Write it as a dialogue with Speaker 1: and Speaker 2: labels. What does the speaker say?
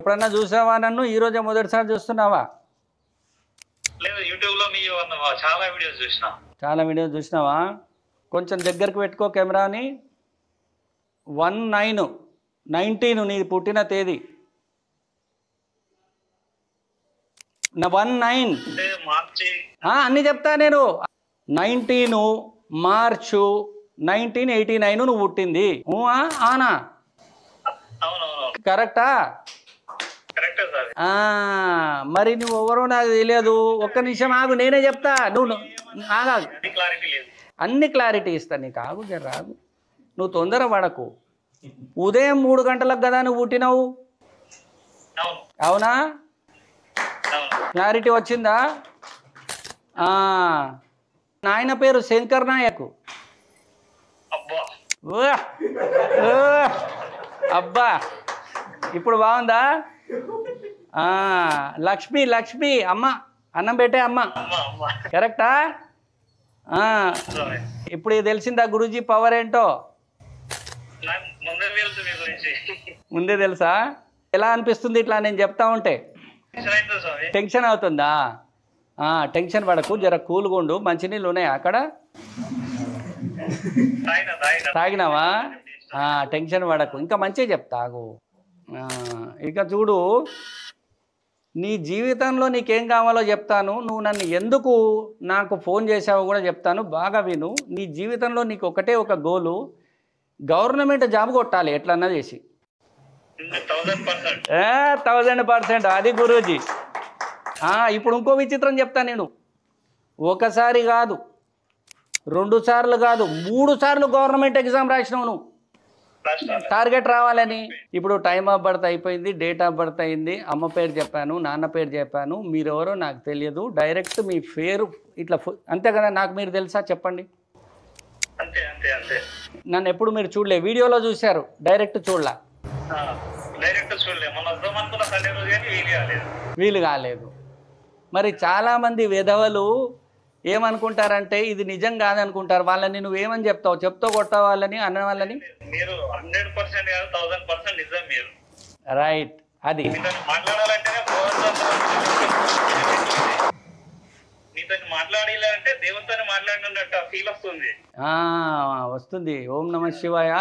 Speaker 1: ఎప్పుడన్నా చూసావా నన్ను? ఈ రోజే మొదటిసారి చూస్తున్నావా?
Speaker 2: లేదు, యూట్యూబ్ లో మీ చాలా వీడియోస్ చూసిన.
Speaker 1: చాలా వీడియోస్ చూసినావా? కొంచెం దగ్గరకు పెట్టుకో కెమెరాని. 19 నీ పుట్టిన తేదీ. 19
Speaker 2: మార్చి
Speaker 1: అన్నీ చెప్తా నేను. 19 మార్చు 1989 నువ్వు పుట్టింది. ఆనా?
Speaker 2: అవునవును,
Speaker 1: కరెక్టా?
Speaker 2: కరెక్టే సార్.
Speaker 1: మరి నువ్వు ఎవరో నాకు తెలియదు. ఒక్క నిమిషం ఆగు, నేనే చెప్తా. నువ్వు ఆగాగు.
Speaker 2: క్లారిటీ లేదు.
Speaker 1: అన్ని క్లారిటీ ఇస్తా నీకు. ఆగు జర రాగు. నువ్వు తొందర పడకు. ఉదయం 3 గంటలకు కదా నువ్వు పుట్టినావు? అవునా? క్లారిటీ వచ్చిందా? నాయన పేరు శంకర్ నాయక్. అబ్బా, ఇప్పుడు బాగుందా? లక్ష్మి, లక్ష్మి అమ్మ, అన్నం పెట్టే అమ్మ. కరెక్టా? ఇప్పుడు తెలిసిందా గురూజీ పవర్ ఏంటో? ముందే తెలుసా? ఎలా అనిపిస్తుంది ఇట్లా నేను చెప్తా ఉంటే? టెన్షన్ అవుతుందా? టెన్షన్ పడకు, జర కూల్గా ఉండు. మంచినీళ్ళు ఉన్నాయా అక్కడ? తాగినావా? టెన్షన్ పడకు, ఇంకా మంచిగా చెప్తాగు. ఇక చూడు, నీ జీవితంలో నీకేం కావాలో చెప్తాను. నువ్వు నన్ను ఎందుకు నాకు ఫోన్ చేసావో కూడా చెప్తాను. బాగా విను. నీ జీవితంలో నీకు ఒకటే ఒక గోలు, గవర్నమెంట్ జాబ్ కొట్టాలి ఎట్లన్నా చేసి. 1000%. అది గురూజీ. ఇప్పుడు ఇంకో విచిత్రం చెప్తా నేను. ఒకసారి కాదు, 2 సార్లు కాదు, 3 సార్లు గవర్నమెంట్ ఎగ్జామ్ రాసినావు నువ్వు. టార్గెట్ రావాలని. ఇప్పుడు టైమ్ ఆఫ్ బర్త్ అయిపోయింది, డేట్ ఆఫ్ బర్త్ అయింది, అమ్మ పేరు చెప్పాను, నాన్న పేరు చెప్పాను, మీరెవరో నాకు తెలియదు, డైరెక్ట్ మీ పేరు ఇట్లా అంతే కదా. నాకు మీరు తెలుసా చెప్పండి? నన్ను ఎప్పుడు మీరు చూడలే, వీడియోలో చూశారు, డైరెక్ట్ చూడలా. వీలు కాలేదు. మరి చాలామంది విధవలు ఏమనుకుంటారంటే ఇది నిజం కాదనుకుంటారు. వాళ్ళని నువ్వేమని చెప్తావు? చెప్తావు కొట్టావు వాళ్ళని, అన్న వాళ్ళని? రైట్. అది వస్తుంది. ఓం నమః శివాయ.